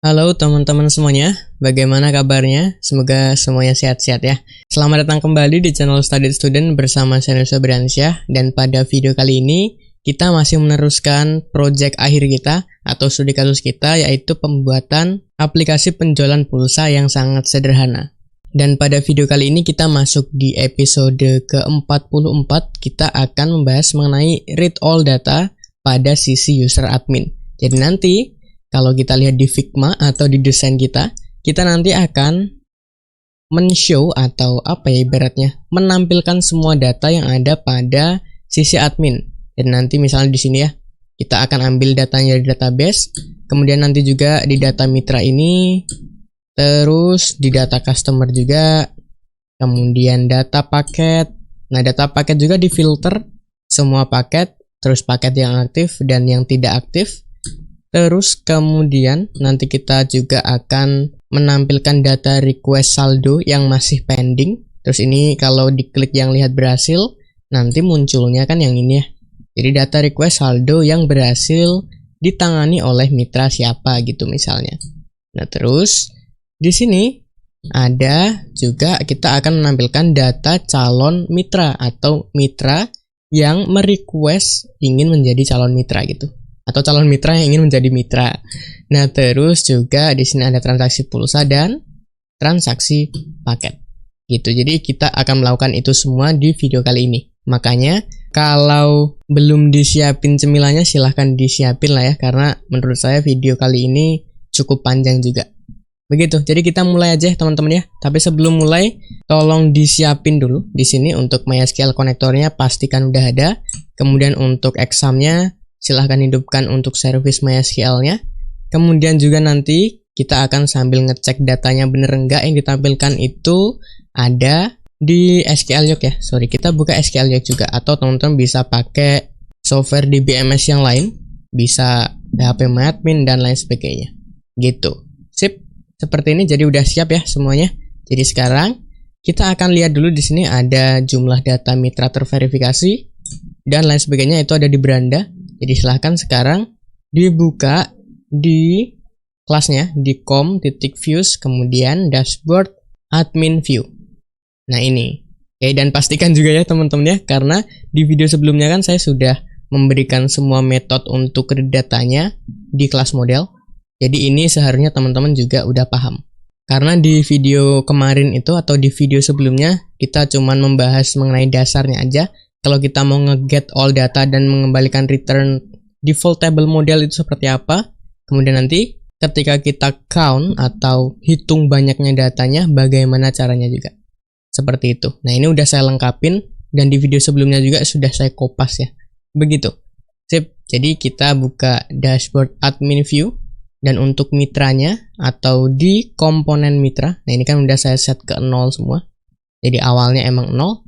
Halo teman-teman semuanya, bagaimana kabarnya? Semoga semuanya sehat-sehat ya. Selamat datang kembali di channel Study Student bersama saya Nuswa Bransyah. Dan pada video kali ini, kita masih meneruskan project akhir kita atau studi kasus kita, yaitu pembuatan aplikasi penjualan pulsa yang sangat sederhana. Dan pada video kali ini kita masuk di episode ke-44, kita akan membahas mengenai read all data pada sisi user admin. Jadi nanti, kalau kita lihat di Figma atau di desain kita nanti akan men-show atau ibaratnya menampilkan semua data yang ada pada sisi admin. Dan nanti misalnya di sini ya, kita akan ambil datanya dari database, kemudian nanti juga di data mitra ini, terus di data customer juga, kemudian data paket. Nah, data paket juga difilter semua paket, terus paket yang aktif dan yang tidak aktif. Terus kemudian nanti kita juga akan menampilkan data request saldo yang masih pending. Terus ini kalau diklik yang lihat berhasil, nanti munculnya kan yang ini ya. Jadi data request saldo yang berhasil ditangani oleh mitra siapa gitu misalnya. Nah, terus di sini ada juga kita akan menampilkan data calon mitra atau mitra yang merequest ingin menjadi calon mitra gitu. Atau calon mitra yang ingin menjadi mitra. Nah, terus juga di sini ada transaksi pulsa dan transaksi paket. Gitu. Jadi kita akan melakukan itu semua di video kali ini. Makanya kalau belum disiapin cemilannya silahkan disiapin lah ya, karena menurut saya video kali ini cukup panjang juga. Begitu. Jadi kita mulai aja teman-teman ya. Tapi sebelum mulai tolong disiapin dulu di sini untuk MySQL konektornya pastikan udah ada. Kemudian untuk examnya silahkan hidupkan untuk service MySQL-nya. Kemudian juga nanti kita akan sambil ngecek datanya bener enggak yang ditampilkan itu ada di SQLiok ya. Sorry, kita buka SQLiok juga. Atau teman-teman bisa pakai software di BMS yang lain. Bisa PHPMyAdmin dan lain sebagainya. Gitu. Sip. Seperti ini jadi udah siap ya semuanya. Jadi sekarang kita akan lihat dulu di sini ada jumlah data mitra terverifikasi dan lain sebagainya itu ada di beranda. Jadi silahkan sekarang dibuka di kelasnya di com.views kemudian dashboard admin view. Nah ini. Oke, dan pastikan juga ya teman-teman ya, karena di video sebelumnya kan saya sudah memberikan semua metode untuk read datanya di kelas model. Jadi ini seharusnya teman-teman juga udah paham. Karena di video kemarin itu atau di video sebelumnya kita cuman membahas mengenai dasarnya aja. Kalau kita mau nge-get all data dan mengembalikan return default table model itu seperti apa. Kemudian nanti ketika kita count atau hitung banyaknya datanya, bagaimana caranya juga. Seperti itu. Nah, ini udah saya lengkapin dan di video sebelumnya juga sudah saya kopas ya. Begitu. Sip. Jadi kita buka dashboard admin view dan untuk mitranya atau di komponen mitra. Nah, ini kan udah saya set ke 0 semua. Jadi awalnya emang 0.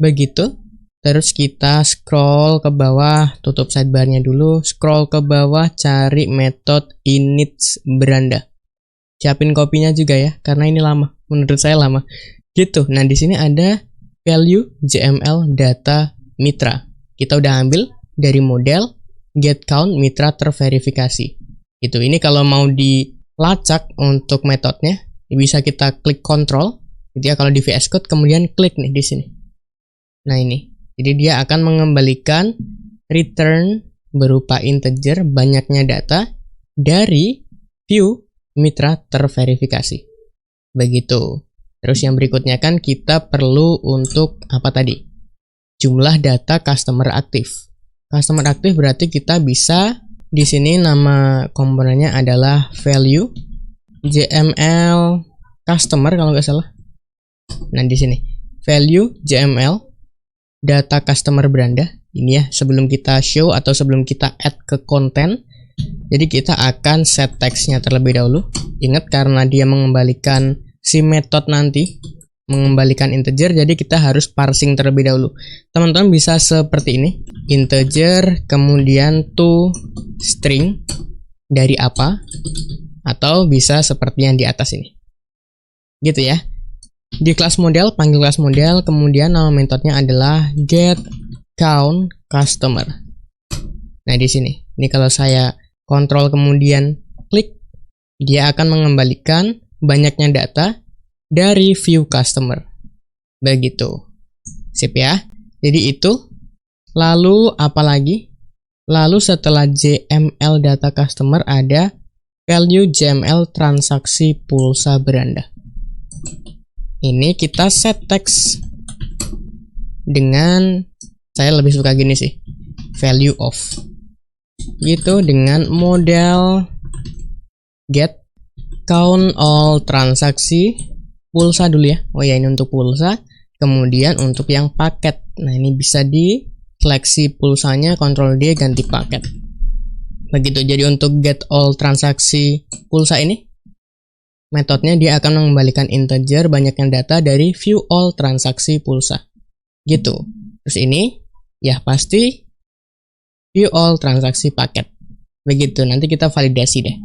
Begitu. Terus kita scroll ke bawah, tutup sidebarnya dulu, scroll ke bawah, cari metode init beranda. Siapin kopinya juga ya, karena ini lama, menurut saya lama. Gitu. Nah, di sini ada value JML data mitra. Kita udah ambil dari model get count mitra terverifikasi. Gitu. Ini kalau mau dilacak untuk metodenya, bisa kita klik control. Gitu ya, kalau di VS Code kemudian klik nih di sini. Nah, ini. Jadi dia akan mengembalikan return berupa integer banyaknya data dari view mitra terverifikasi. Begitu. Terus yang berikutnya kan kita perlu untuk apa tadi? Jumlah data customer aktif. Customer aktif berarti kita bisa di sini nama komponennya adalah value JML customer kalau nggak salah. Nah, di sini value JML data customer beranda ini ya, sebelum kita show atau sebelum kita add ke konten. Jadi kita akan set teksnya terlebih dahulu. Ingat karena dia mengembalikan si metode nanti mengembalikan integer, jadi kita harus parsing terlebih dahulu. Teman-teman bisa seperti ini, integer kemudian to string dari apa, atau bisa seperti yang di atas ini. Gitu ya. Di kelas model, panggil kelas model, kemudian nama metodenya adalah get count customer. Nah, di sini. Ini kalau saya kontrol kemudian klik, Dia akan mengembalikan banyaknya data dari view customer. Begitu. Sip ya. Jadi itu. Lalu apa lagi? Lalu setelah JML data customer ada value JML transaksi pulsa beranda. Ini kita set text dengan, saya lebih suka gini sih, value of. Gitu dengan model get count all transaksi pulsa dulu ya. Oh ya, ini untuk pulsa. Kemudian untuk yang paket. Nah, ini bisa di seleksi pulsanya, Ctrl D ganti paket. Begitu. Jadi untuk get all transaksi pulsa ini metodenya dia akan mengembalikan integer banyaknya data dari view all transaksi pulsa. Gitu. Terus ini ya pasti view all transaksi paket. Begitu. Nanti kita validasi deh.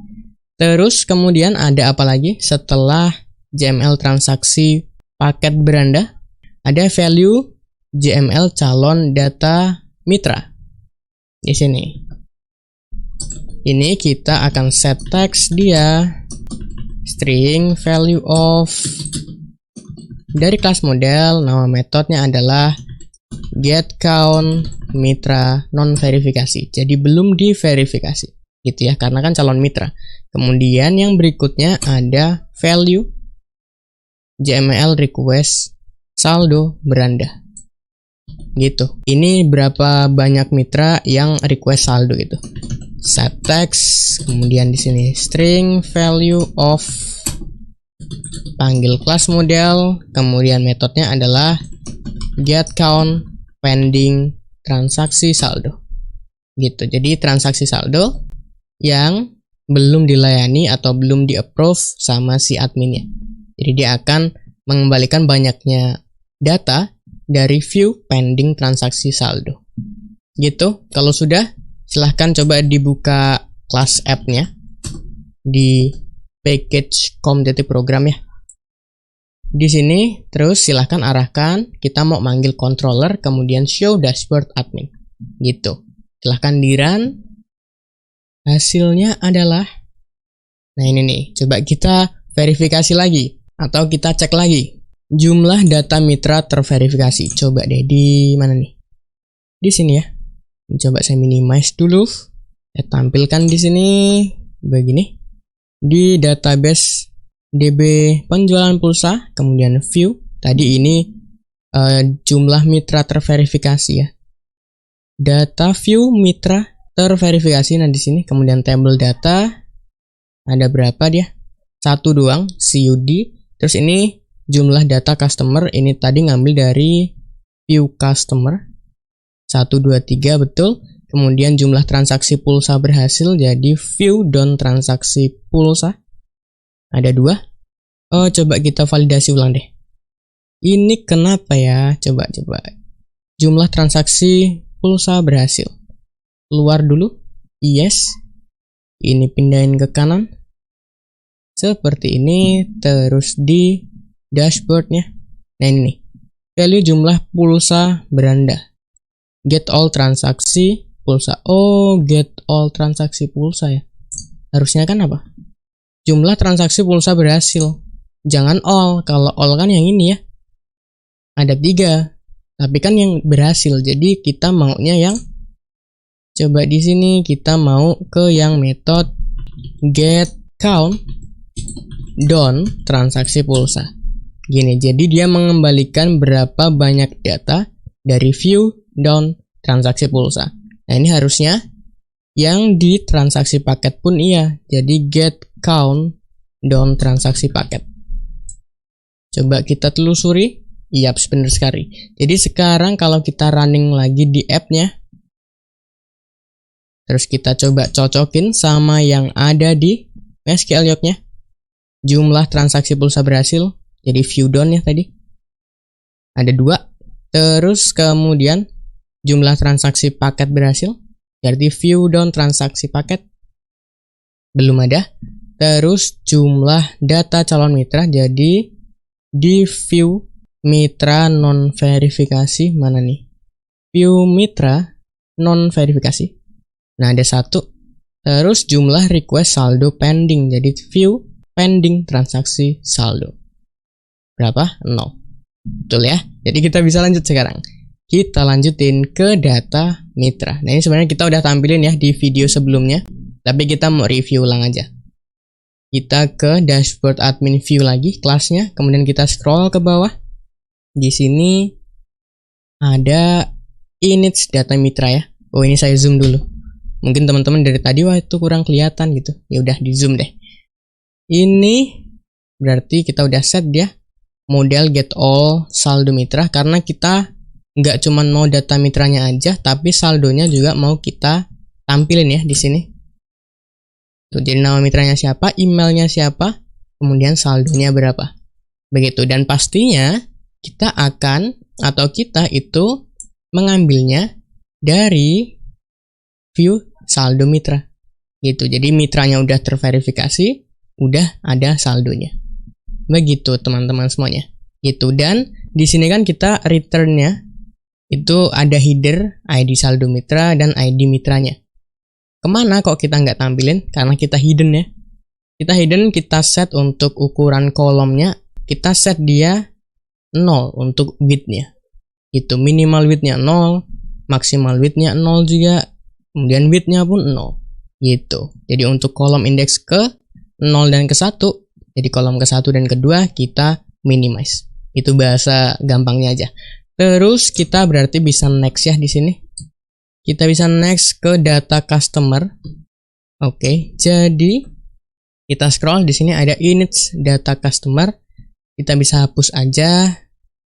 Terus kemudian ada apa lagi setelah JML transaksi paket beranda? Ada value JML calon data mitra. Di sini. Ini kita akan set text dia string value of dari kelas model, nama metodenya adalah get count mitra non verifikasi. Jadi belum diverifikasi. Gitu ya, karena kan calon mitra. Kemudian yang berikutnya ada value JML request saldo beranda. Gitu. Ini berapa banyak mitra yang request saldo gitu. Set text, kemudian di sini string value of panggil kelas model, kemudian metodenya adalah get count pending transaksi saldo. Gitu. Jadi transaksi saldo yang belum dilayani atau belum di-approve sama si adminnya. Jadi dia akan mengembalikan banyaknya data dari view pending transaksi saldo. Gitu. Kalau sudah, silahkan coba dibuka kelas app-nya di package com.program ya. Di sini terus silahkan arahkan kita mau manggil controller, kemudian show dashboard admin. Gitu. Silahkan di run. Hasilnya adalah, nah ini nih, coba kita verifikasi lagi atau kita cek lagi jumlah data mitra terverifikasi. Coba deh di mana nih? Di sini ya. Coba saya minimize dulu. Saya tampilkan di sini begini. Di database DB penjualan pulsa, kemudian view. Tadi ini jumlah mitra terverifikasi ya. Data view mitra terverifikasi. Nah di sini kemudian table data ada berapa dia? 1 doang, CUD. Terus ini jumlah data customer, ini tadi ngambil dari view customer 1, 2, 3 betul. Kemudian jumlah transaksi pulsa berhasil jadi view down transaksi pulsa ada 2. Oh, coba kita validasi ulang deh. Ini kenapa ya? Coba jumlah transaksi pulsa berhasil. Keluar dulu. Yes. Ini pindahin ke kanan. Seperti ini. Terus di dashboardnya. Nah ini nih. Value jumlah pulsa beranda. Get all transaksi pulsa. Oh, get all transaksi pulsa ya. Harusnya kan apa? Jumlah transaksi pulsa berhasil. Jangan all. Kalau all kan yang ini ya. Ada 3. Tapi kan yang berhasil. Jadi kita maunya yang, coba di sini kita mau ke yang metode get count down transaksi pulsa. Gini, jadi dia mengembalikan berapa banyak data dari view down transaksi pulsa. Nah ini harusnya yang di transaksi paket pun iya. Jadi get count down transaksi paket. Coba kita telusuri. Iya, benar sekali. Jadi sekarang kalau kita running lagi di app-nya, terus kita coba cocokin sama yang ada di SQL log-nya. Jumlah transaksi pulsa berhasil. Jadi view down ya tadi. Ada 2. Terus kemudian jumlah transaksi paket berhasil. Jadi view down transaksi paket. Belum ada. Terus jumlah data calon mitra. Jadi di view mitra non verifikasi mana nih? View mitra non verifikasi. Nah ada 1. Terus jumlah request saldo pending. Jadi view pending transaksi saldo. Berapa? 0. Betul ya? Jadi kita bisa lanjut sekarang. Kita lanjutin ke data mitra. Nah, ini sebenarnya kita udah tampilin ya di video sebelumnya, tapi kita mau review ulang aja. Kita ke dashboard admin view lagi, kelasnya, kemudian kita scroll ke bawah. Di sini ada init data mitra ya. Oh, ini saya zoom dulu. Mungkin teman-teman dari tadi wah itu kurang kelihatan gitu. Ya udah di zoom deh. Ini berarti kita udah set ya model get all saldo mitra, karena kita nggak cuma mau data mitranya aja, tapi saldonya juga mau kita tampilin ya di sini. Tuh, jadi nama mitranya siapa, emailnya siapa, kemudian saldonya berapa. Begitu, dan pastinya kita akan atau kita itu mengambilnya dari view saldo mitra. Gitu. Jadi mitranya udah terverifikasi, udah ada saldonya. Begitu teman-teman semuanya. Gitu, dan di sini kan kita return-nya itu ada header, ID saldo mitra, dan ID mitranya. Kemana kok kita nggak tampilin? Karena kita hidden ya. Kita hidden, kita set untuk ukuran kolomnya, kita set dia 0 untuk width-nya. Itu minimal width-nya 0, maksimal width-nya 0 juga, kemudian width-nya pun 0. Gitu. Jadi untuk kolom indeks ke 0 dan ke 1, jadi kolom ke 1 dan kedua kita minimize. Itu bahasa gampangnya aja. Terus kita berarti bisa next ya di sini. Kita bisa next ke data customer. Oke, jadi kita scroll di sini ada init data customer. Kita bisa hapus aja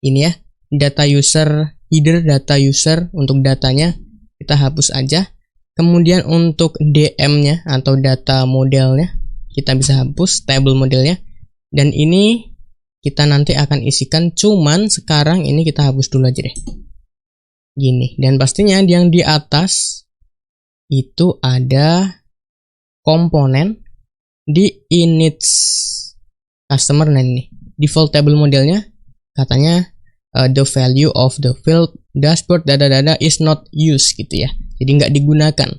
ini ya, data user header, data user untuk datanya kita hapus aja. Kemudian untuk DM-nya atau data modelnya kita bisa hapus table modelnya. Dan ini kita nanti akan isikan, cuman sekarang ini kita hapus dulu aja deh. Gini, dan pastinya yang di atas itu ada komponen di init customer. Nah ini default table modelnya katanya the value of the field dashboard dada is not used gitu ya. Jadi nggak digunakan.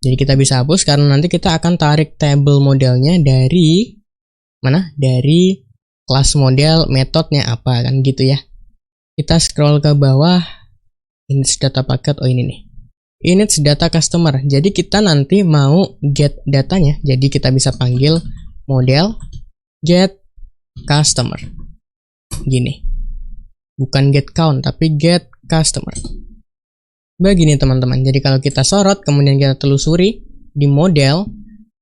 Jadi kita bisa hapus karena nanti kita akan tarik table modelnya dari mana? Dari kelas model, metodenya apa kan gitu ya. Kita scroll ke bawah, init data paket, oh ini nih, init data customer. Jadi kita nanti mau get datanya, jadi kita bisa panggil model get customer. Gini, bukan get count tapi get customer. Begini teman-teman. Jadi kalau kita sorot kemudian kita telusuri di model,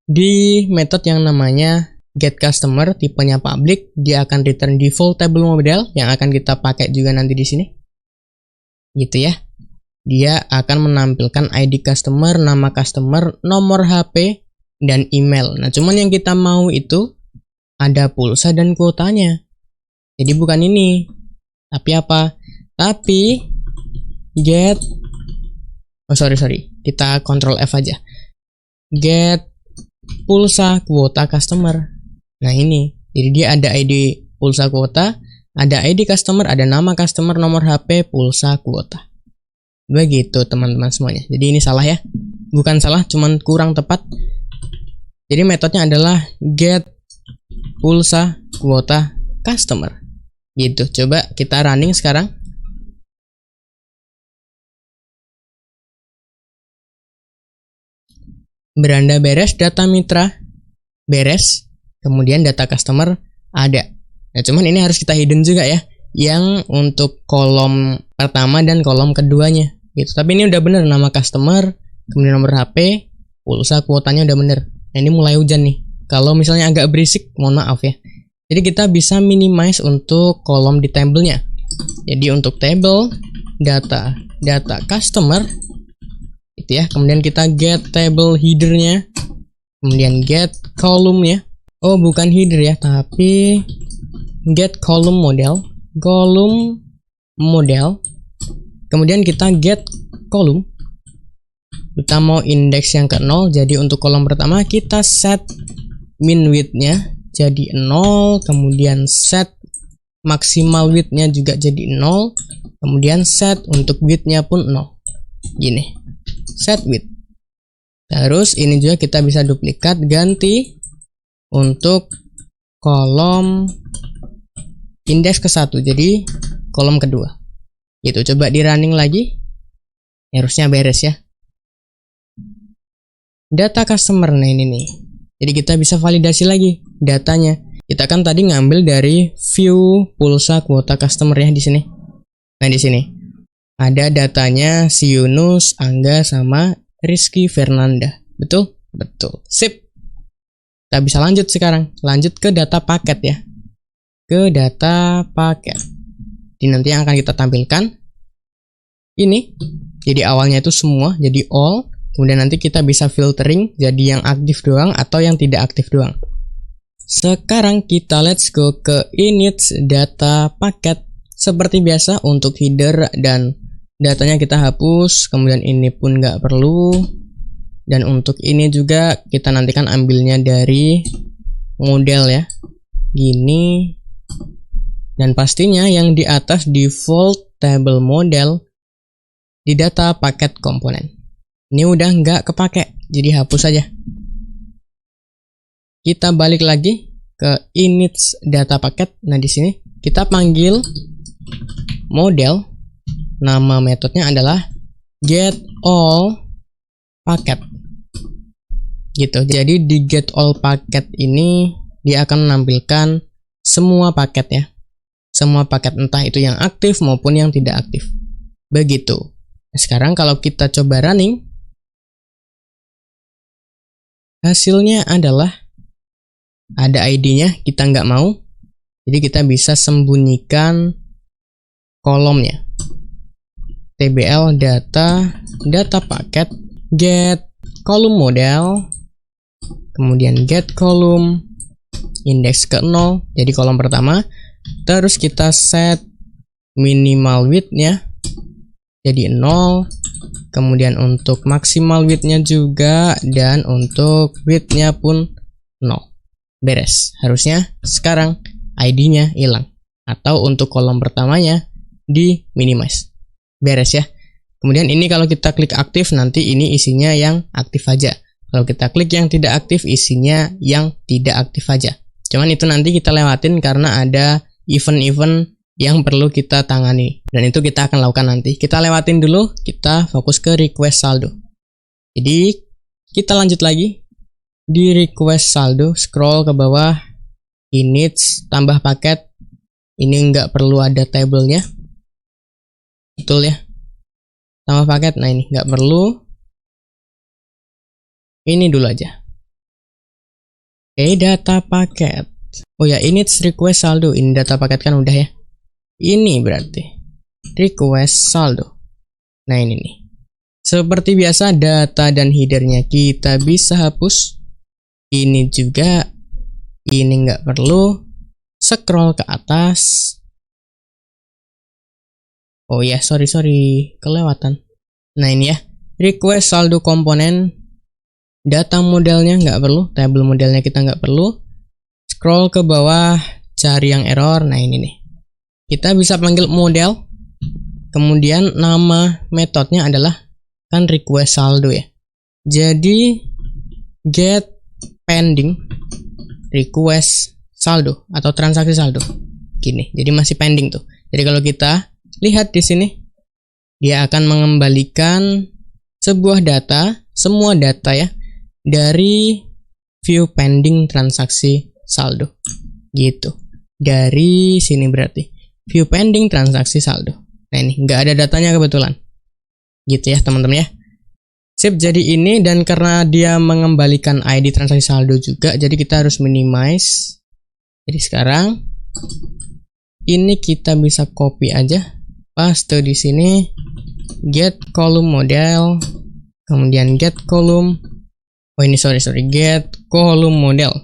di metode yang namanya get customer, tipenya public, dia akan return default table model yang akan kita pakai juga nanti di sini. Gitu ya. Dia akan menampilkan ID customer, nama customer, nomor HP, dan email. Nah, cuman yang kita mau itu ada pulsa dan kuotanya. Jadi bukan ini. Tapi apa? Tapi get kita Ctrl F aja. Get pulsa kuota customer. Nah ini, jadi dia ada ID pulsa kuota, ada ID customer, ada nama customer, nomor HP, pulsa kuota. Begitu teman-teman semuanya. Jadi ini salah ya, bukan salah, cuman kurang tepat. Jadi metodenya adalah get pulsa kuota customer. Gitu, coba kita running sekarang. Beranda beres, data mitra beres. Kemudian data customer ada. Nah, cuman ini harus kita hidden juga ya, yang untuk kolom pertama dan kolom keduanya gitu. Tapi ini udah bener, nama customer, kemudian nomor HP, pulsa, kuotanya udah bener. Nah, ini mulai hujan nih. Kalau misalnya agak berisik, mohon maaf ya. Jadi kita bisa minimize untuk kolom di table-nya. Jadi untuk table data customer itu ya. Kemudian kita get table header-nya, kemudian get column-nya. Oh, bukan header ya, tapi get column model. Kemudian kita get column. Kita mau indeks yang ke 0, jadi untuk kolom pertama kita set min width-nya jadi 0, kemudian set maksimal width-nya juga jadi 0, kemudian set untuk width-nya pun 0. Gini, set width. Terus ini juga kita bisa duplikat, ganti untuk kolom indeks ke-1, jadi kolom kedua. Itu coba di running lagi, harusnya beres ya. Data customer, nah ini nih. Jadi kita bisa validasi lagi datanya. Kita kan tadi ngambil dari view pulsa kuota customer ya di sini. Nah di sini ada datanya si Yunus, Angga, sama Rizky Fernanda. Betul? Betul. Sip. Kita bisa lanjut sekarang. Lanjut ke data paket ya. Ke data paket. Ini nanti yang akan kita tampilkan. Ini. Jadi awalnya itu semua, jadi all. Kemudian nanti kita bisa filtering jadi yang aktif doang atau yang tidak aktif doang. Sekarang kita let's go ke init data paket. Seperti biasa untuk header dan datanya kita hapus. Kemudian ini pun nggak perlu. Dan untuk ini juga kita nantikan ambilnya dari model ya. Gini. Dan pastinya yang di atas default table model di data paket komponen. Ini udah nggak kepake, jadi hapus saja. Kita balik lagi ke init data paket. Nah di sini kita panggil model. Nama metodenya adalah get all paket. Gitu. Jadi di get all paket ini dia akan menampilkan semua paket ya. Semua paket entah itu yang aktif maupun yang tidak aktif. Begitu. Nah, sekarang kalau kita coba running, hasilnya adalah ada ID-nya, kita nggak mau. Jadi kita bisa sembunyikan kolomnya. TBL data paket get kolom model, kemudian get kolom indeks ke-0, jadi kolom pertama. Terus kita set minimal width-nya jadi 0, kemudian untuk maksimal width-nya juga, dan untuk width-nya pun 0. Beres. Harusnya sekarang ID-nya hilang, atau untuk kolom pertamanya di minimize. Beres ya. Kemudian ini kalau kita klik aktif, nanti ini isinya yang aktif aja. Kalau kita klik yang tidak aktif, isinya yang tidak aktif aja. Cuman itu nanti kita lewatin karena ada event-event yang perlu kita tangani. Dan itu kita akan lakukan nanti. Kita lewatin dulu, kita fokus ke request saldo. Jadi kita lanjut lagi. Di request saldo, scroll ke bawah, init, tambah paket. Ini nggak perlu ada tabelnya. Betul ya. Tambah paket, nah ini nggak perlu. Ini dulu aja. Oke, data paket. Oh ya, init request saldo. Ini data paket kan udah ya. Ini berarti request saldo. Nah ini nih. Seperti biasa data dan headernya kita bisa hapus. Ini juga. Ini nggak perlu. Scroll ke atas. Oh ya, sorry, kelewatan. Nah ini ya, request saldo komponen, data modelnya nggak perlu, table modelnya kita nggak perlu. Scroll ke bawah, cari yang error. Nah ini nih, kita bisa panggil model, kemudian nama metodenya adalah kan request saldo ya. Jadi get pending request saldo atau transaksi saldo. Gini, jadi masih pending tuh. Jadi kalau kita lihat di sini, dia akan mengembalikan sebuah data, semua data ya, dari view pending transaksi saldo. Gitu. Dari sini berarti view pending transaksi saldo. Nah ini nggak ada datanya kebetulan. Gitu ya teman-teman ya. Sip, jadi ini, dan karena dia mengembalikan ID transaksi saldo juga, jadi kita harus minimize. Jadi sekarang ini kita bisa copy aja. Paste di sini, get column model, kemudian get column. Oh ini sorry, get column model.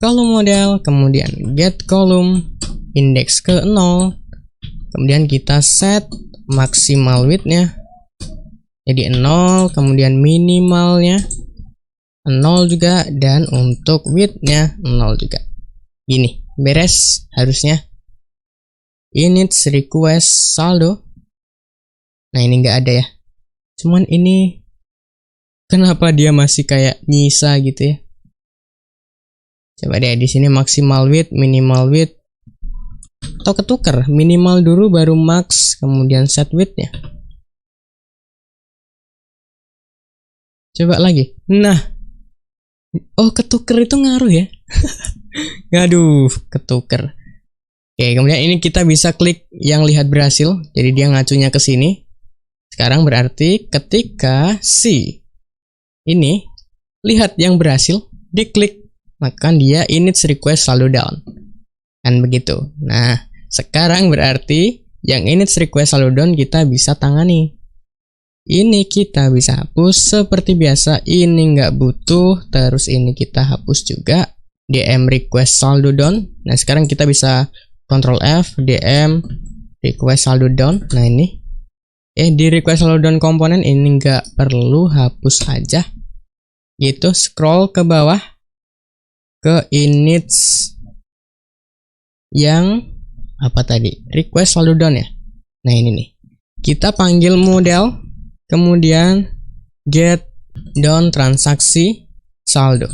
Column model, kemudian get column indeks ke 0. Kemudian kita set maksimal width-nya jadi 0, kemudian minimalnya 0 juga, dan untuk width-nya 0 juga. Gini, beres harusnya. Init request saldo. Nah ini nggak ada ya. Cuman ini Kenapa dia masih kayak nyisa gitu ya? Coba deh di sini maksimal width, minimal width, atau ketuker minimal dulu baru max, kemudian set width-nya. Coba lagi. Nah, oh ketuker itu ngaruh ya? Aduh, ketuker. Oke, kemudian ini kita bisa klik yang lihat berhasil. Jadi dia ngacunya ke sini. Sekarang berarti ketika si ini lihat yang berhasil, diklik, maka dia init request saldo down. Kan begitu. Nah, sekarang berarti yang init request saldo down kita bisa tangani. Ini kita bisa hapus seperti biasa. Ini nggak butuh. Terus ini kita hapus juga. DM request saldo down. Nah, sekarang kita bisa Ctrl F, DM request saldo down. Nah, ini. Di request saldo down komponen ini nggak perlu, hapus aja. Gitu, scroll ke bawah ke init yang apa tadi? Request saldo down ya. Nah, ini nih. Kita panggil model, kemudian get down transaksi saldo.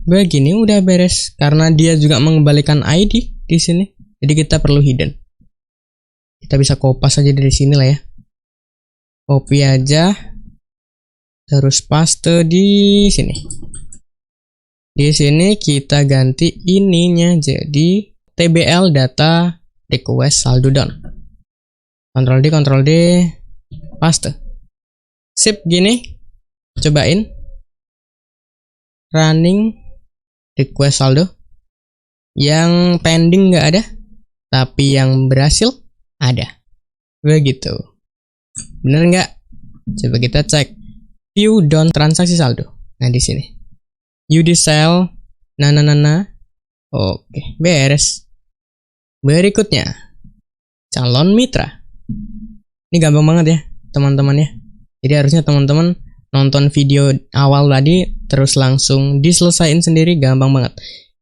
Begini udah beres karena dia juga mengembalikan ID di sini. Jadi kita perlu hidden. Kita bisa kopas aja dari sini lah ya. Copy aja. Terus paste di sini. Di sini kita ganti ininya jadi TBL data request saldo down. Ctrl D, paste. Sip gini. Cobain. Running request saldo. Yang pending nggak ada, tapi yang berhasil ada. Begitu. Bener nggak? Coba kita cek. View down transaksi saldo. Nah, di sini. UD cell. Oke, beres. Berikutnya, calon mitra. Ini gampang banget ya, teman-teman ya. Jadi harusnya teman-teman nonton video awal tadi, terus langsung diselesain sendiri, gampang banget.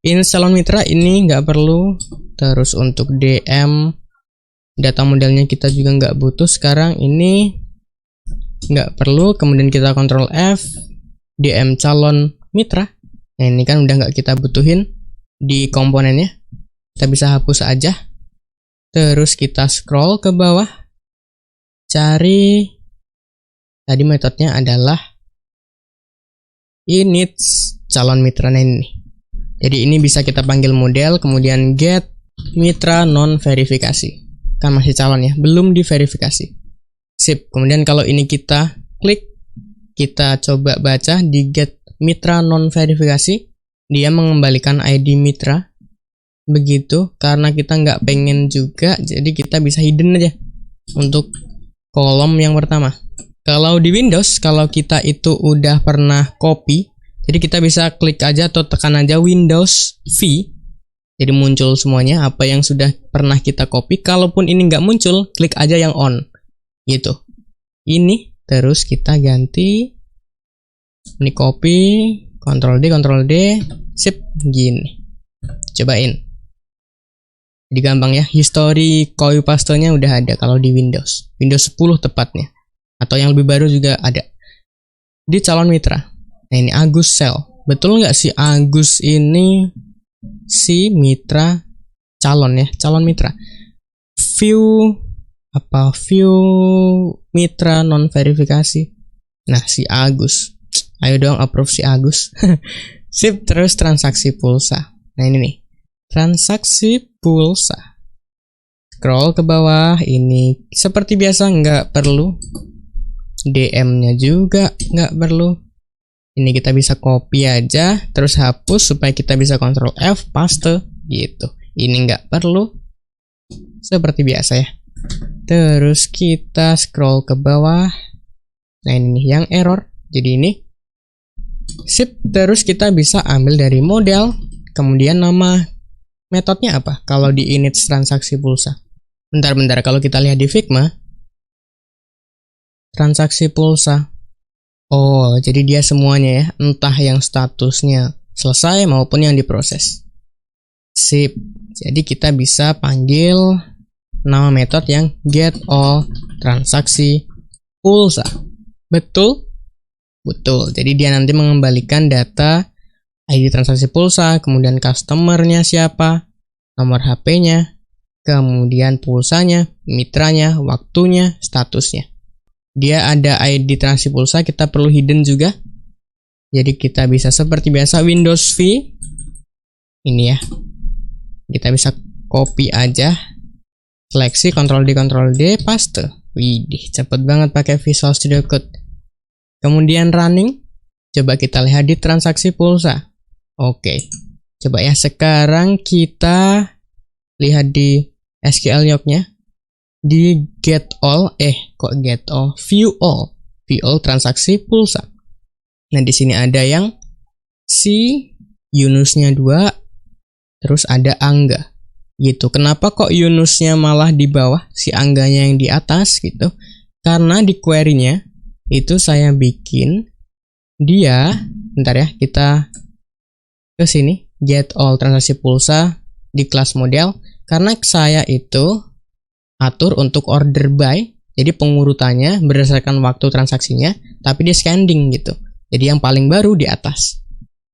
Ini calon mitra ini nggak perlu. Terus untuk DM data modelnya kita juga nggak butuh sekarang, ini nggak perlu. Kemudian kita Ctrl F, DM calon mitra. Nah, ini kan udah nggak kita butuhin di komponennya, kita bisa hapus aja. Terus kita scroll ke bawah, cari tadi metodenya adalah init calon mitra ini. Jadi ini bisa kita panggil model, kemudian get mitra non verifikasi. Kan masih calon ya, belum diverifikasi. Sip. Kemudian kalau ini kita klik, kita coba baca di get mitra non verifikasi, dia mengembalikan ID mitra. Begitu, karena kita nggak pengen juga, jadi kita bisa hidden aja untuk kolom yang pertama. Kalau di Windows, kalau kita itu udah pernah copy, jadi kita bisa klik aja atau tekan aja Windows V. Jadi muncul semuanya apa yang sudah pernah kita copy. Kalaupun ini nggak muncul, klik aja yang on. Gitu. Ini terus kita ganti. Ini copy, Ctrl D, sip, gini. Cobain. Jadi gampang ya. History copy paste-nya udah ada kalau di Windows. Windows 10 tepatnya. Atau yang lebih baru juga ada. Di calon mitra. Nah, ini Agus Sel. Betul nggak si Agus ini si mitra calon ya, calon mitra. View mitra non verifikasi. Nah, si Agus. Ayo dong approve si Agus. Sip, terus transaksi pulsa. Nah, ini nih. Transaksi pulsa. Scroll ke bawah, ini seperti biasa nggak perlu. DM-nya juga nggak perlu. Ini kita bisa copy aja, terus hapus supaya kita bisa Ctrl F, paste, gitu. Ini nggak perlu, seperti biasa ya. Terus kita scroll ke bawah. Nah, ini nih yang error. Jadi ini, sip. Terus kita bisa ambil dari model, kemudian nama metodenya apa? Kalau di init transaksi pulsa. Bentar, kalau kita lihat di Figma, transaksi pulsa. Oh, jadi dia semuanya ya, entah yang statusnya selesai maupun yang diproses. Sip. Jadi kita bisa panggil nama metode yang get all transaksi pulsa. Betul? Betul, jadi dia nanti mengembalikan data ID transaksi pulsa, kemudian customernya siapa, nomor HP-nya, kemudian pulsanya, mitranya, waktunya, statusnya. Dia ada ID transaksi pulsa, kita perlu hidden juga. Jadi kita bisa seperti biasa Windows V. Ini ya. Kita bisa copy aja. Seleksi, Ctrl D, Ctrl D, paste. Widih, cepet banget pakai Visual Studio Code. Kemudian running, coba kita lihat di transaksi pulsa. Oke, coba ya sekarang kita lihat di SQL log-nya. Di get all, view all transaksi pulsa. Nah, di sini ada yang si Yunusnya 2, terus ada Angga. Gitu. Kenapa kok Yunusnya malah di bawah, si Angganya yang di atas gitu? Karena di query-nya itu saya bikin dia, bentar ya, kita ke sini, get all transaksi pulsa di kelas model, karena saya itu atur untuk order by, jadi pengurutannya berdasarkan waktu transaksinya, tapi dia scanning gitu. Jadi yang paling baru di atas.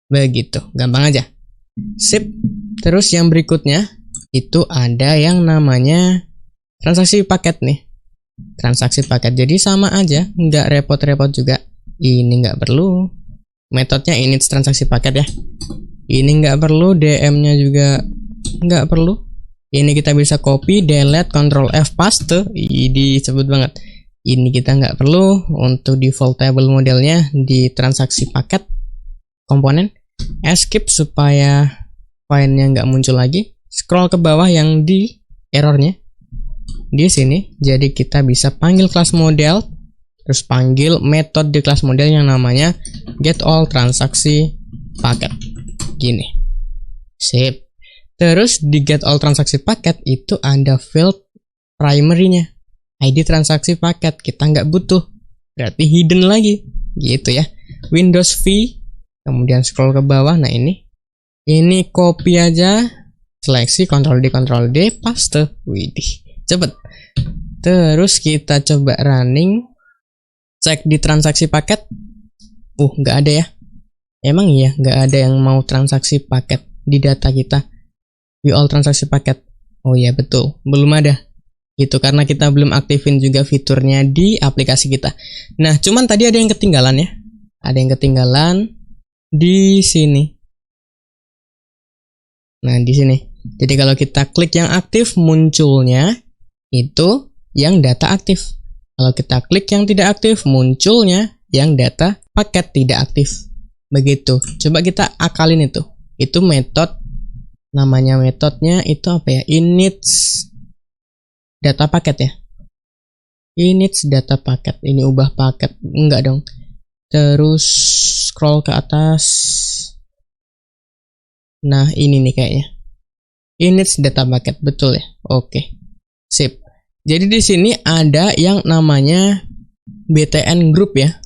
Begitu, gampang aja. Sip. Terus yang berikutnya itu ada yang namanya transaksi paket nih. Transaksi paket, jadi sama aja, nggak repot-repot juga. Ini nggak perlu. Metodnya init transaksi paket ya. Ini nggak perlu, DM-nya juga nggak perlu. Ini kita bisa copy, delete, Ctrl F, paste. Ini cepet banget. Ini kita nggak perlu. Untuk default table modelnya di transaksi paket komponen. Escape supaya filenya nggak muncul lagi. Scroll ke bawah yang di errornya. Di sini, jadi kita bisa panggil kelas model, terus panggil metode di kelas model yang namanya get all transaksi paket. Gini. Sip. Terus di get all transaksi paket itu ada field primary-nya. ID transaksi paket kita nggak butuh. Berarti hidden lagi. Gitu ya. Windows V. Kemudian scroll ke bawah. Nah ini. Ini copy aja. Seleksi Ctrl D, Ctrl D, paste. Widih. Cepet. Terus kita coba running. Cek di transaksi paket. Nggak ada ya. Emang iya, nggak ada yang mau transaksi paket di data kita. View all transaksi paket. Oh iya betul, belum ada. Itu karena kita belum aktifin juga fiturnya di aplikasi kita. Nah, cuman tadi ada yang ketinggalan ya. Ada yang ketinggalan di sini. Nah, di sini. Jadi kalau kita klik yang aktif, munculnya itu yang data aktif. Kalau kita klik yang tidak aktif, munculnya yang data paket tidak aktif. Begitu. Coba kita akalin itu. Itu metode, namanya metodenya itu apa ya? Init data paket ya. Init data paket. Ini ubah paket. Enggak dong. Terus scroll ke atas. Nah, ini nih kayaknya. Init data paket, betul ya? Oke. Sip. Jadi di sini ada yang namanya BTN group ya.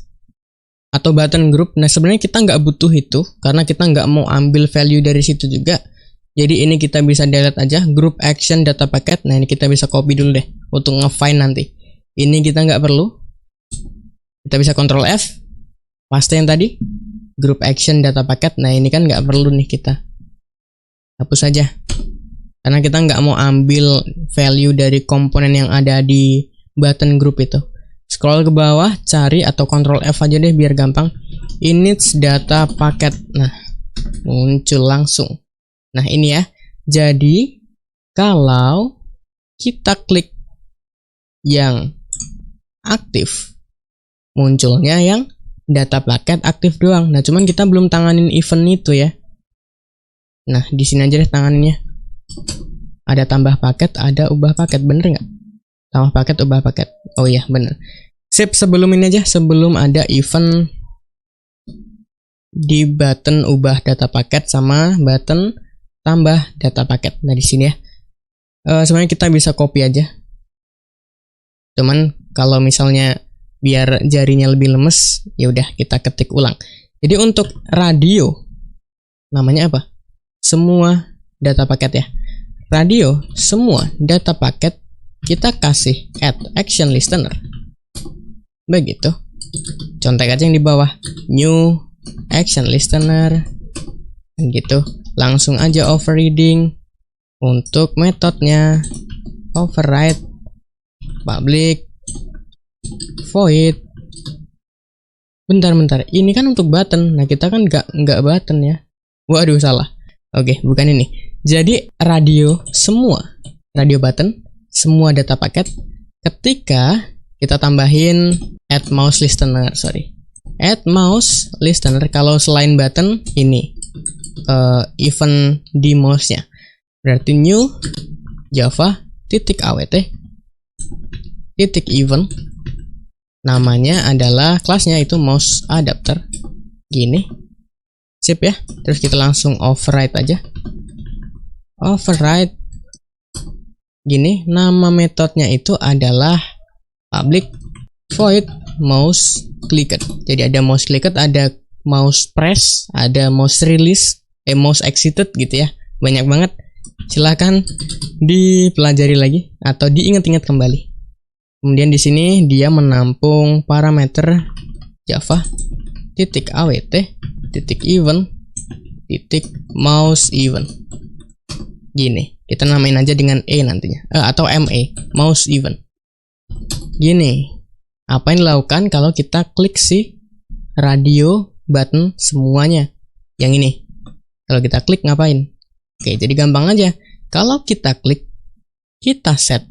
Atau button group. Nah, sebenarnya kita nggak butuh itu karena kita nggak mau ambil value dari situ juga. Jadi ini kita bisa delete aja group action data packet. Nah, ini kita bisa copy dulu deh untuk nge-find nanti. Ini kita nggak perlu. Kita bisa Ctrl F, paste yang tadi, group action data packet. Nah, ini kan nggak perlu nih, kita hapus saja. Karena kita nggak mau ambil value dari komponen yang ada di button group itu. Scroll ke bawah, cari atau Ctrl F aja deh biar gampang. Init data packet. Nah, muncul langsung. Nah, ini ya. Jadi, kalau kita klik yang aktif, munculnya yang data paket aktif doang. Nah, cuman kita belum tanganin event itu ya. Nah, di sini aja deh tanganinnya. Ada tambah paket, ada ubah paket, bener nggak? Tambah paket, ubah paket. Oh iya, bener. Sip, sebelum ini aja, sebelum ada event di button ubah data paket sama button tambah data paket. Nah, di sini ya. Sebenarnya kita bisa copy aja. Cuman kalau misalnya biar jarinya lebih lemes, ya udah kita ketik ulang. Jadi untuk radio namanya apa? Semua data paket ya. Radio semua data paket kita kasih add action listener. Begitu. Contek aja yang di bawah, new action listener, dan gitu. Langsung aja overriding. Untuk metodenya, override public void. Bentar, ini kan untuk button. Nah, kita kan nggak button ya. Waduh, salah. Oke, bukan ini. Jadi radio button, semua data paket. Ketika kita tambahin add mouse listener, kalau selain button ini event di mouse-nya. Berarti new java .awt .event, namanya adalah kelasnya itu mouse adapter. Gini, sip ya. Terus kita langsung override aja. Override gini, nama metodenya itu adalah public void mouse clicked. Jadi ada mouse clicked, ada mouse press, ada mouse release, mouse exited gitu ya. Banyak banget. Silahkan dipelajari lagi atau diingat-ingat kembali. Kemudian di sini dia menampung parameter java .awt .event .mouse event. Gini, kita namain aja dengan nantinya, atau mouse event. Gini, apa yang dilakukan kalau kita klik si radio button semuanya? Yang ini, kalau kita klik ngapain? Oke, jadi gampang aja. Kalau kita klik, kita set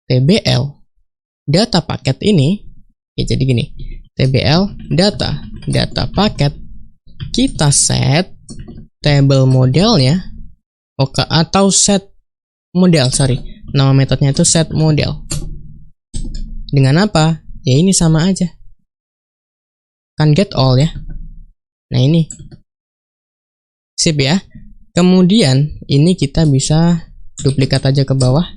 tbl data paket ini, jadi gini, tbl data paket, kita set table modelnya, atau set model, nama metodenya itu set model. Dengan apa? Ya ini sama aja, kan get all ya. Nah ini, sip ya. Kemudian ini kita bisa duplikat aja ke bawah.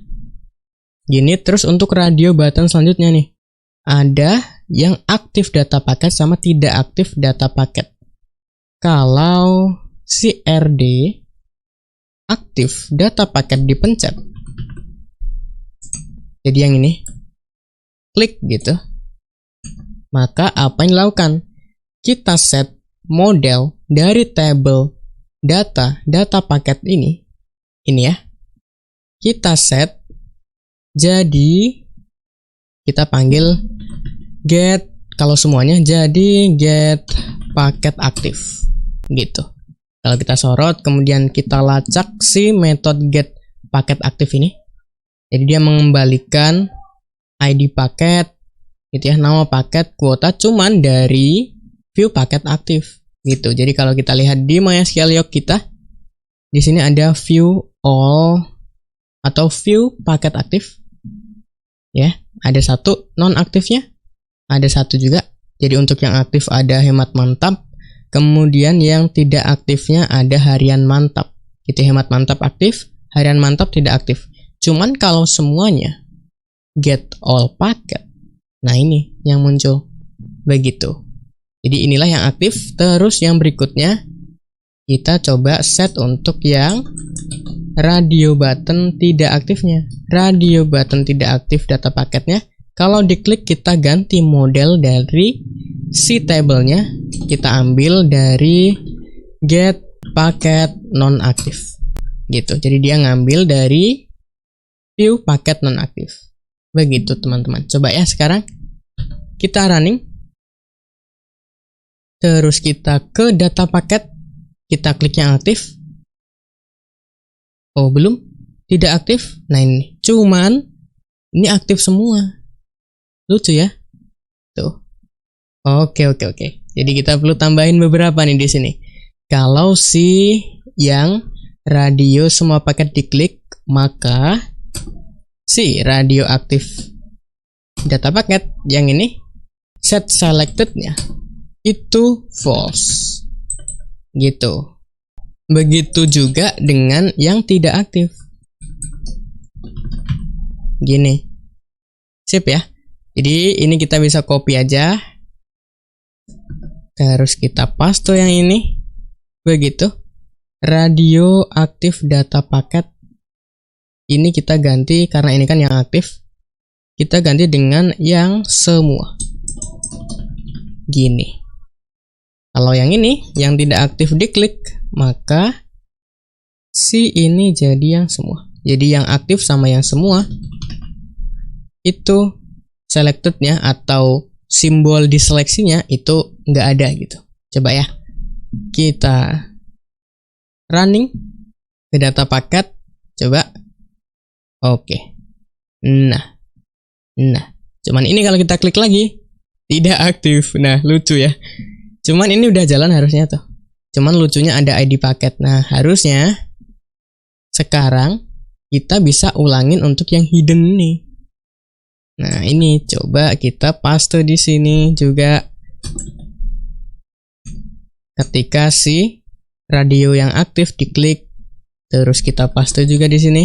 Gini, terus untuk radio button selanjutnya nih, ada yang aktif data paket sama tidak aktif data paket. Kalau si RD aktif data paket dipencet, jadi yang ini klik gitu, maka apa yang dilakukan? Kita set model dari table data paket ini ya, kita set, jadi kita panggil get, kalau semuanya jadi get paket aktif gitu. Kalau kita sorot, kemudian kita lacak si metode get paket aktif ini, jadi dia mengembalikan ID paket gitu ya, nama paket, kuota cuman dari view paket aktif gitu. Jadi kalau kita lihat di MySQL Log kita, di sini ada view all atau view paket aktif ya, ada satu non aktifnya, ada satu juga. Jadi untuk yang aktif ada hemat mantap, kemudian yang tidak aktifnya ada harian mantap. Itu hemat mantap aktif, harian mantap tidak aktif. Cuman kalau semuanya get all paket, nah ini yang muncul begitu. Jadi inilah yang aktif. Terus yang berikutnya kita coba set untuk yang radio button tidak aktifnya. Radio button tidak aktif data paketnya, kalau diklik kita ganti model dari si tabelnya, kita ambil dari get paket non aktif gitu. Jadi dia ngambil dari view paket non aktif. Begitu teman-teman. Coba ya sekarang kita running. Terus kita ke data paket, kita klik yang aktif. Oh belum, tidak aktif. Nah ini, cuman ini aktif semua. Lucu ya, tuh. Oke. Jadi kita perlu tambahin beberapa nih di sini. Kalau si yang radio semua paket diklik, maka si radio aktif data paket yang ini set selected-nya itu false gitu. Begitu juga dengan yang tidak aktif. Gini, sip ya. Jadi ini kita bisa copy aja, terus kita paste yang ini begitu. Radio aktif data paket ini kita ganti, karena ini kan yang aktif, kita ganti dengan yang semua. gini. Kalau yang ini, yang tidak aktif diklik, maka si ini jadi yang semua. Jadi yang aktif sama yang semua itu selectednya atau simbol diseleksinya itu nggak ada gitu. Coba ya, kita running ke data paket, coba. Oke. Nah, cuman ini kalau kita klik lagi tidak aktif. Nah, lucu ya. Cuman ini udah jalan harusnya tuh. Cuman lucunya ada ID paket. Nah, harusnya sekarang kita bisa ulangin untuk yang hidden nih. Nah, ini coba kita paste di sini juga. Ketika si radio yang aktif diklik, terus kita paste juga di sini.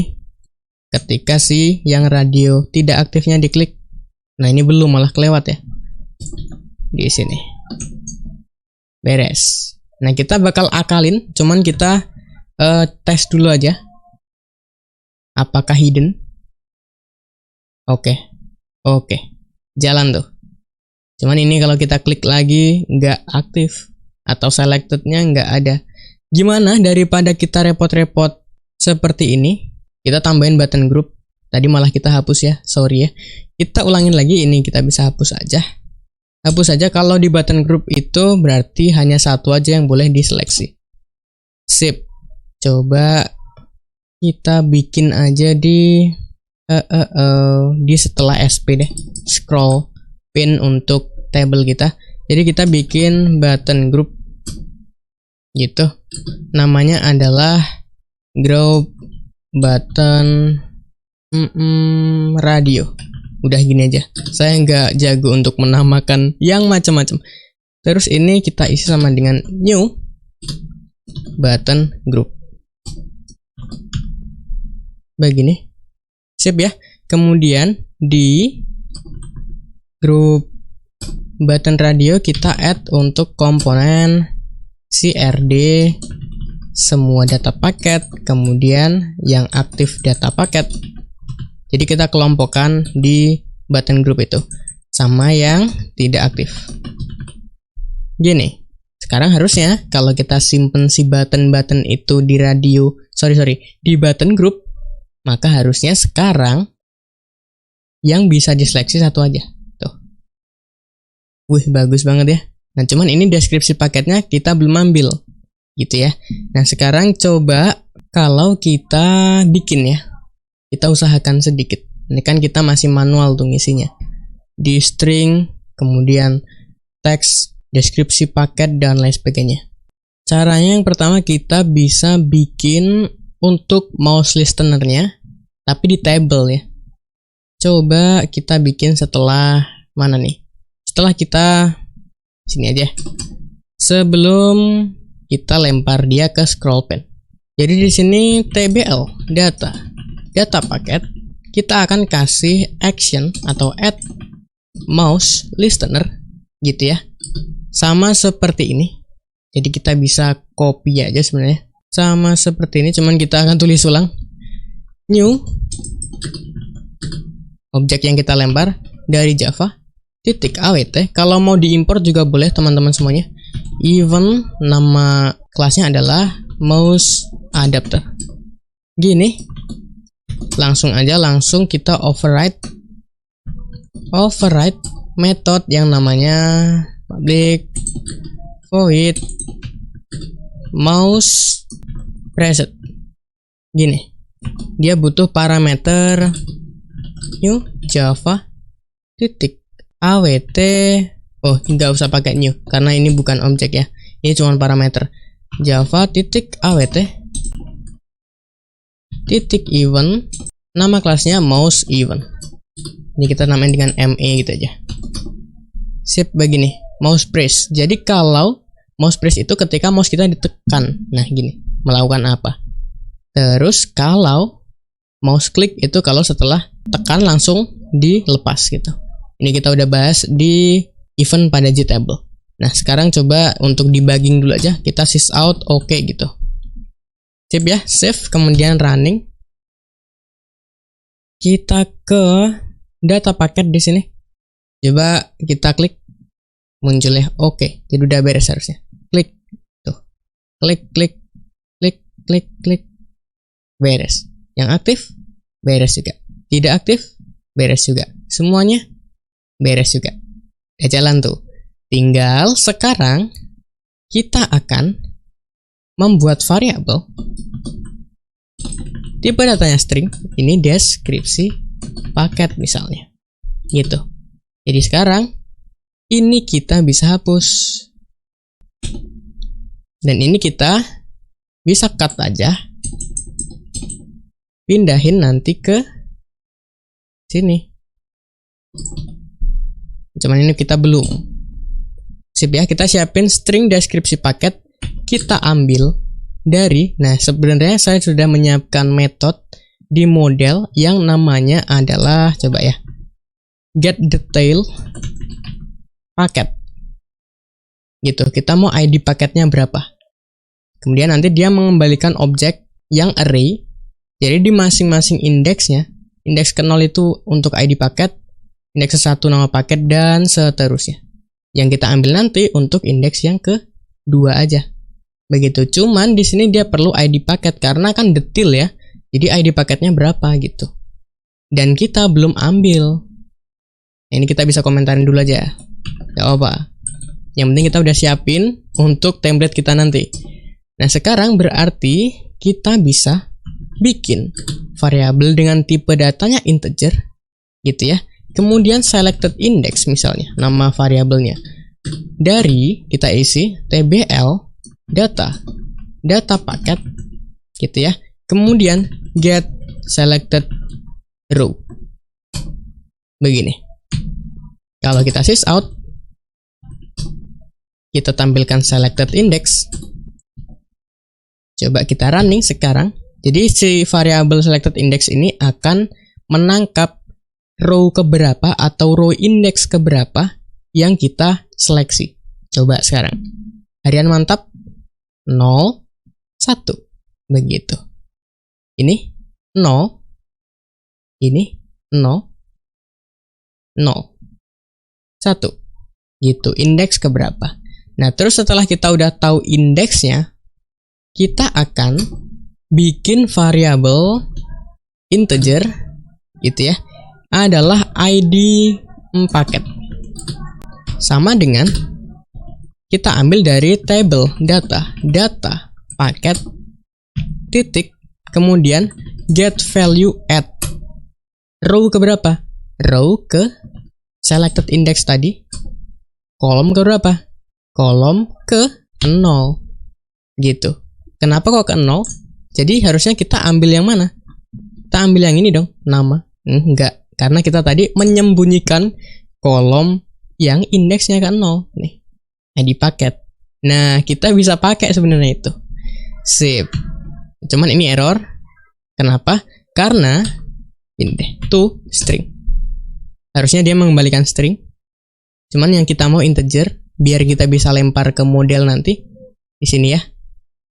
Ketika si yang radio tidak aktifnya diklik. Nah, ini belum, malah kelewat ya. Di sini. Beres. Nah, kita bakal akalin, cuman kita tes dulu aja. Apakah hidden? Oke. Jalan tuh. Cuman ini kalau kita klik lagi nggak aktif atau selectednya nggak ada. Gimana daripada kita repot-repot seperti ini, kita tambahin button group. Tadi malah kita hapus ya, sorry ya. Kita ulangin lagi, ini kita bisa hapus aja. Hapus saja. Kalau di button group itu berarti hanya satu aja yang boleh diseleksi. Sip. Coba kita bikin aja di setelah SP deh. Scroll pin untuk table kita. Jadi kita bikin button group gitu. Namanya adalah group button radio. Udah gini aja. Saya nggak jago untuk menamakan yang macam-macam. Terus ini kita isi sama dengan new button group. Begini. Sip ya. Kemudian di grup button radio kita add untuk komponen CRD semua data paket, kemudian yang aktif data paket. Jadi kita kelompokkan di button group itu sama yang tidak aktif. Gini. Sekarang harusnya kalau kita simpen si button-button itu di radio, di button group, maka harusnya sekarang yang bisa diseleksi satu aja. Tuh. Wih, bagus banget ya. Nah, cuman ini deskripsi paketnya kita belum ambil. Gitu ya. Nah, sekarang coba kalau kita bikin ya. Kita usahakan sedikit. Ini kan kita masih manual tuh ngisinya. Di string, kemudian teks, deskripsi paket, dan lain sebagainya. Caranya yang pertama kita bisa bikin untuk mouse listener-nya, tapi di table ya. Coba kita bikin setelah mana nih? Setelah kita sini aja. Sebelum kita lempar dia ke scroll pen. Jadi di sini tbl data paket, kita akan kasih action atau add mouse listener gitu ya. Sama seperti ini. Jadi kita bisa copy aja sebenarnya. Sama seperti ini, cuman kita akan tulis ulang. New objek yang kita lempar dari Java titik awt. Kalau mau diimport juga boleh teman-teman semuanya. Even nama kelasnya adalah mouse adapter. Gini. Langsung kita override method yang namanya public void mouse preset. Gini, dia butuh parameter new java titik awt. Oh, nggak usah pakai new karena ini bukan objek ya, ini cuma parameter java titik awt titik event, nama kelasnya mouse event. Ini kita namain dengan ME gitu aja. Sip, begini, mouse press. Jadi kalau mouse press itu ketika mouse kita ditekan, nah gini, melakukan apa? Terus kalau mouse click itu kalau setelah tekan langsung dilepas gitu. Ini kita udah bahas di event pada JTable. Nah, sekarang coba untuk debugging dulu aja, kita sysout oke gitu. Sip ya, save, kemudian running. Kita ke data paket di sini. Coba kita klik. munculnya oke. Jadi udah beres harusnya. Klik tuh. Klik klik klik klik klik. Beres. Yang aktif beres juga. Tidak aktif beres juga. Semuanya beres juga. Udah jalan tuh. Tinggal sekarang kita akan membuat variabel tipe datanya string. Ini deskripsi paket misalnya. Gitu. Jadi sekarang ini kita bisa hapus. Dan ini kita bisa cut aja. Pindahin nanti ke sini. Cuman ini kita belum. Sip ya, kita siapin string deskripsi paket. Kita ambil dari, nah sebenarnya saya sudah menyiapkan metode di model yang namanya adalah, coba ya, get detail paket. Gitu, kita mau ID paketnya berapa. Kemudian nanti dia mengembalikan objek yang array. Jadi di masing-masing indeksnya, indeks ke 0 itu untuk ID paket, indeks ke 1 nama paket, dan seterusnya. Yang kita ambil nanti untuk indeks yang ke-2 aja. Begitu. Cuman di sini dia perlu ID paket karena kan detail ya. Jadi ID paketnya berapa gitu. Dan kita belum ambil. Nah, ini kita bisa komentarin dulu aja. Gak apa-apa. Yang penting kita udah siapin untuk template kita nanti. Nah, sekarang berarti kita bisa bikin variabel dengan tipe datanya integer gitu ya. Kemudian selected index misalnya, nama variabelnya. Dari kita isi tbl data paket gitu ya. Kemudian get selected row. Begini. Kalau kita sys out, kita tampilkan selected index. Coba kita running sekarang. Jadi si variabel selected index ini akan menangkap row keberapa atau row index keberapa yang kita seleksi. Coba sekarang. Harian mantap 0 1. Begitu. Ini 0. Ini 0 0 1. Gitu, indeks keberapa. Nah, terus setelah kita udah tahu indeksnya, kita akan bikin variabel integer gitu ya, adalah ID paket. Sama dengan kita ambil dari table data paket titik kemudian get value at row ke berapa? Row ke selected index tadi. Kolom ke berapa? Kolom ke 0. Gitu. Kenapa kok ke 0? Jadi harusnya kita ambil yang mana? Kita ambil yang ini dong, nama. Enggak, karena kita tadi menyembunyikan kolom yang indeksnya ke 0 nih. ID paket. Nah, kita bisa pakai sebenarnya itu. Sip. Cuman ini error. Kenapa? Karena ini deh, to string. Harusnya dia mengembalikan string. Cuman yang kita mau integer biar kita bisa lempar ke model nanti di sini ya.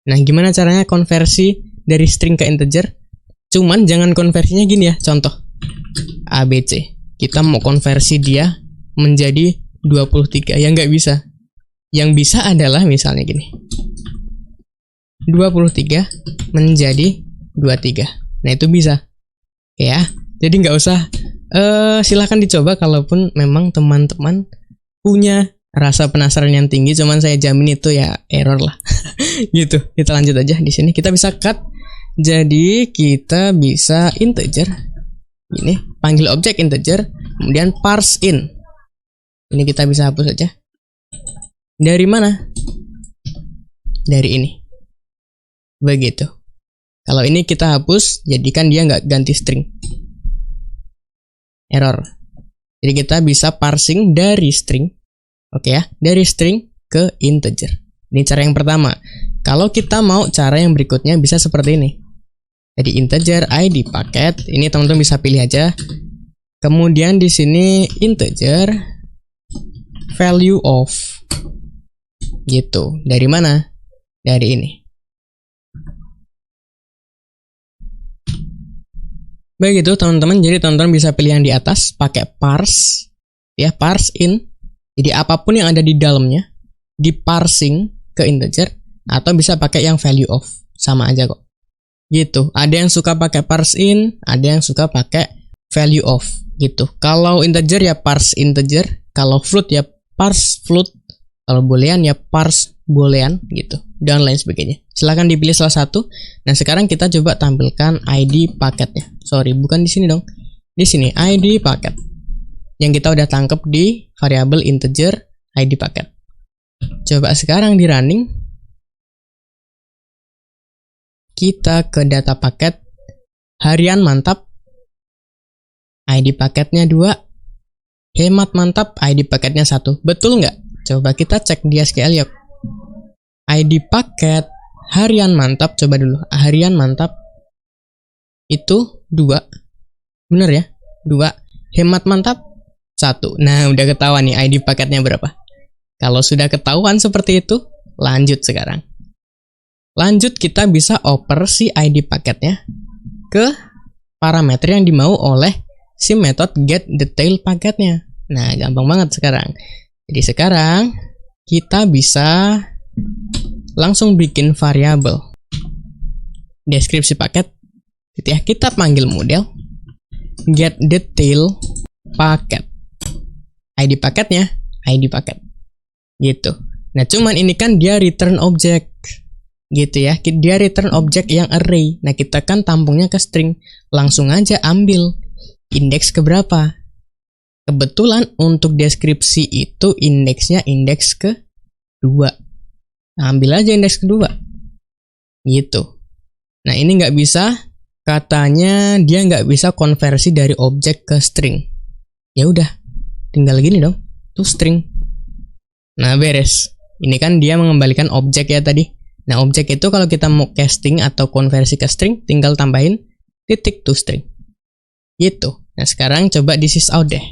Nah, gimana caranya konversi dari string ke integer? Cuman jangan konversinya gini ya, contoh ABC. Kita mau konversi dia menjadi 23, ya nggak bisa. Yang bisa adalah misalnya gini. 23 menjadi 23. Nah, itu bisa. Ya, jadi nggak usah. Silahkan dicoba kalaupun memang teman-teman punya rasa penasaran yang tinggi. Cuman saya jamin itu ya error lah. Gitu. Kita lanjut aja di sini. Kita bisa cut. Jadi kita bisa integer. Ini panggil objek integer, kemudian parse in. Ini kita bisa hapus aja. Dari mana? Dari ini. Begitu. Kalau ini kita hapus, jadikan dia nggak ganti string. Error. Jadi kita bisa parsing dari string. Oke ya, dari string ke integer. Ini cara yang pertama. Kalau kita mau cara yang berikutnya bisa seperti ini. Jadi integer ID paket, ini teman-teman bisa pilih aja. Kemudian di sini integer value of. Gitu. Dari mana? Dari ini. Begitu teman-teman. Jadi teman-teman bisa pilih yang di atas pakai parse ya, parse in. Jadi apapun yang ada di dalamnya diparsing ke integer atau bisa pakai yang value of, sama aja kok. Gitu. Ada yang suka pakai parse in, ada yang suka pakai value of gitu. Kalau integer ya parse integer, kalau float ya parse float, kalau boolean ya parse boolean gitu, dan lain sebagainya. Silahkan dipilih salah satu. Nah, sekarang kita coba tampilkan ID paketnya. Sorry, bukan di sini dong. Di sini ID paket. Yang kita udah tangkap di variabel integer ID paket. Coba sekarang di running. Kita ke data paket harian mantap. ID paketnya 2. Hemat mantap, ID paketnya 1. Betul nggak? Coba kita cek di SQL yuk. ID paket harian mantap, coba dulu. Harian mantap itu 2. Bener ya? 2. Hemat mantap 1. Nah, udah ketahuan nih ID paketnya berapa. Kalau sudah ketahuan seperti itu, lanjut sekarang. Lanjut, kita bisa oper si ID paketnya ke parameter yang dimau oleh si metode getDetail paketnya. Nah, gampang banget sekarang. Jadi sekarang kita bisa langsung bikin variabel deskripsi paket. Gitu ya, kita panggil model getDetail paket. ID paketnya ID paket. Gitu. Nah, cuman ini kan dia return object. Gitu ya, dia return object yang array. Nah, kita kan tampungnya ke string. Langsung aja ambil indeks keberapa. Kebetulan untuk deskripsi itu indeksnya indeks ke-2. Nah, ambil aja indeks kedua. Gitu. Nah, ini nggak bisa, katanya dia nggak bisa konversi dari objek ke string. Ya udah, tinggal gini dong, tuh string. Nah, beres. Ini kan dia mengembalikan objek ya tadi. Nah, objek itu kalau kita mau casting atau konversi ke string, tinggal tambahin titik to string. Gitu. Nah, sekarang coba di sysout deh.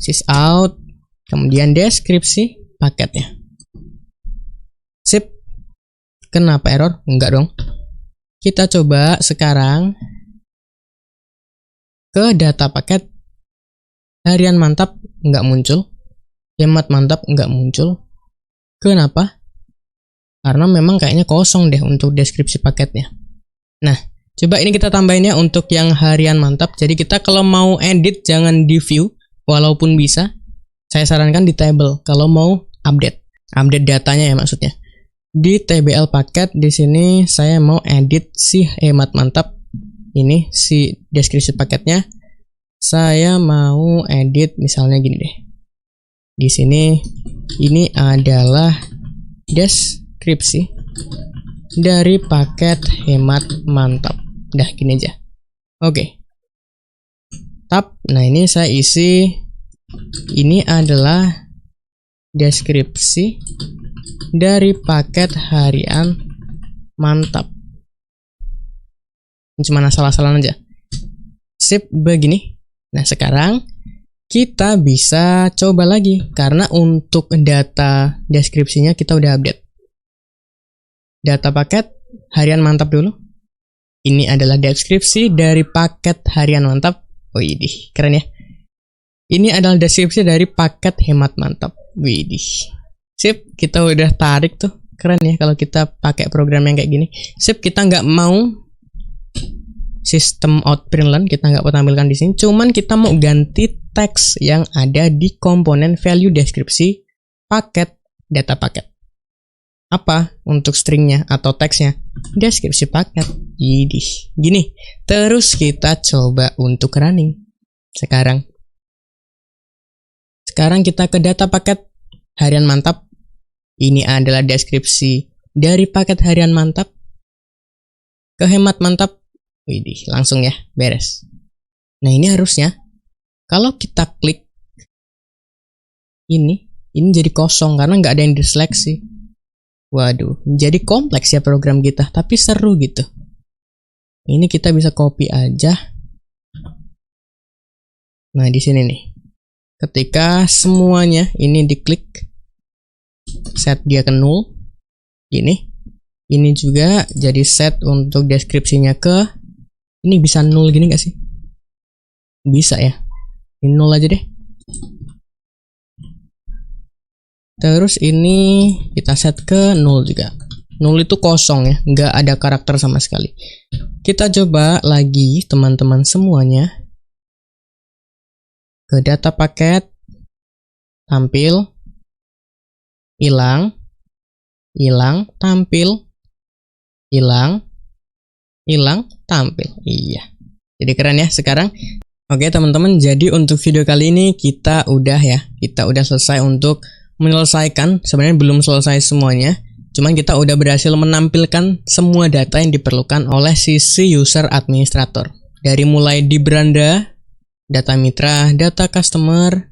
Sysout, kemudian deskripsi paketnya. Sip. Kenapa error? Enggak dong. Kita coba sekarang ke data paket. Harian mantap enggak muncul. Hemat mantap enggak muncul. Kenapa? Karena memang kayaknya kosong deh untuk deskripsi paketnya. Nah, coba ini kita tambahin ya untuk yang harian mantap. Jadi kita kalau mau edit jangan di view, walaupun bisa. Saya sarankan di table kalau mau update datanya ya maksudnya. Di TBL paket di sini saya mau edit si hemat mantap. Ini si deskripsi paketnya. Saya mau edit misalnya gini deh. Di sini ini adalah deskripsi dari paket hemat mantap. Udah gini aja. Oke. Tab. Nah, ini saya isi. Ini adalah deskripsi dari paket harian mantap. Ini cuma asal-asalan aja. Sip, begini. Nah, sekarang kita bisa coba lagi karena untuk data deskripsinya kita udah update. Data paket harian mantap dulu. Ini adalah deskripsi dari paket harian mantap. Widih, keren ya. Ini adalah deskripsi dari paket hemat mantap. Widih. Sip, kita udah tarik tuh. Keren ya kalau kita pakai program yang kayak gini. Sip, kita nggak mau sistem out println, kita nggak mau tampilkan di sini. Cuman kita mau ganti teks yang ada di komponen value deskripsi paket data paket. Apa untuk stringnya atau teksnya? Deskripsi paket. Yidih. Gini. Terus kita coba untuk running. Sekarang kita ke data paket harian mantap. Ini adalah deskripsi dari paket harian mantap. Ke hemat mantap. Widih, langsung ya, beres. Nah, ini harusnya kalau kita klik ini jadi kosong karena nggak ada yang diseleksi. Waduh, jadi kompleks ya program kita, tapi seru gitu. Ini kita bisa copy aja. Nah, di sini nih. Ketika semuanya ini diklik, set dia ke null. Ini juga jadi set untuk deskripsinya ke, ini bisa null gini nggak sih? Bisa ya. Ini null aja deh. Terus ini kita set ke 0 juga. 0 itu kosong ya, nggak ada karakter sama sekali. Kita coba lagi teman-teman semuanya. Ke data paket, tampil, hilang, tampil, hilang, tampil. Iya. Jadi keren ya sekarang. Oke teman-teman, jadi untuk video kali ini kita udah selesai untuk menyelesaikan, sebenarnya belum selesai semuanya, cuman kita udah berhasil menampilkan semua data yang diperlukan oleh sisi user administrator. Dari mulai di beranda, data mitra, data customer,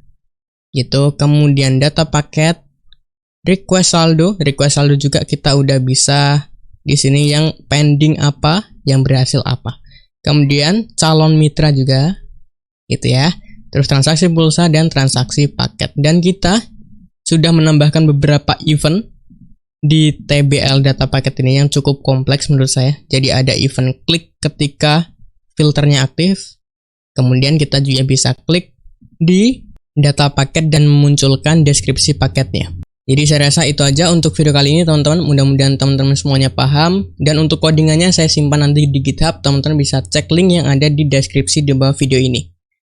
gitu, kemudian data paket, request saldo juga kita udah bisa di sini yang pending apa, yang berhasil apa. Kemudian calon mitra juga, gitu ya. Terus transaksi pulsa dan transaksi paket. Dan kita sudah menambahkan beberapa event di TBL data paket ini yang cukup kompleks menurut saya. Jadi ada event klik ketika filternya aktif. Kemudian kita juga bisa klik di data paket dan memunculkan deskripsi paketnya. Jadi saya rasa itu aja untuk video kali ini teman-teman. Mudah-mudahan teman-teman semuanya paham. Dan untuk codingannya saya simpan nanti di GitHub. Teman-teman bisa cek link yang ada di deskripsi di bawah video ini.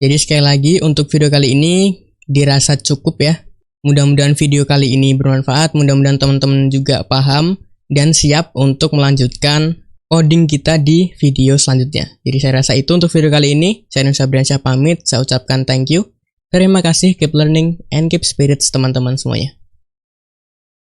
Jadi sekali lagi untuk video kali ini dirasa cukup ya. Mudah-mudahan video kali ini bermanfaat. Mudah-mudahan teman-teman juga paham dan siap untuk melanjutkan coding kita di video selanjutnya. Jadi saya rasa itu untuk video kali ini. Saya Nur Sabriansyah pamit. Saya ucapkan thank you. Terima kasih, keep learning and keep spirits teman-teman semuanya.